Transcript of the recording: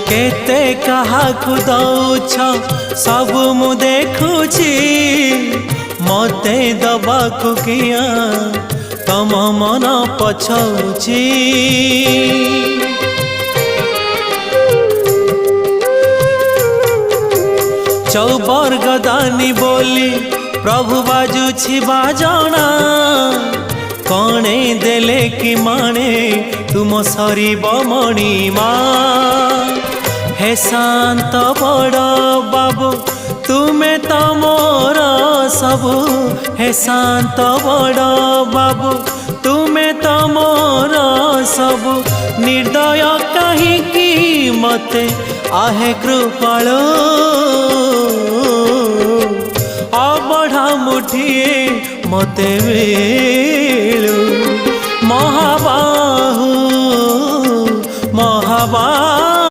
केते काहाकु दौछ सब मु देखुची मते दबाकु किया तम मन पछौची। चौबर गदानी बोली प्रभु बाजुछि बाजना कणे देले कि माने तुम सरीब मणिमा। हे शांत बड़ बाबू तुमे तो मोर सबु। हे शांत बड़ बाबू तुमे तो मोर सबु। निर्दय कहीं मते आहे कृपाल अबढ़ा मुठिए मते मिलू। महाबाहु महाबाहु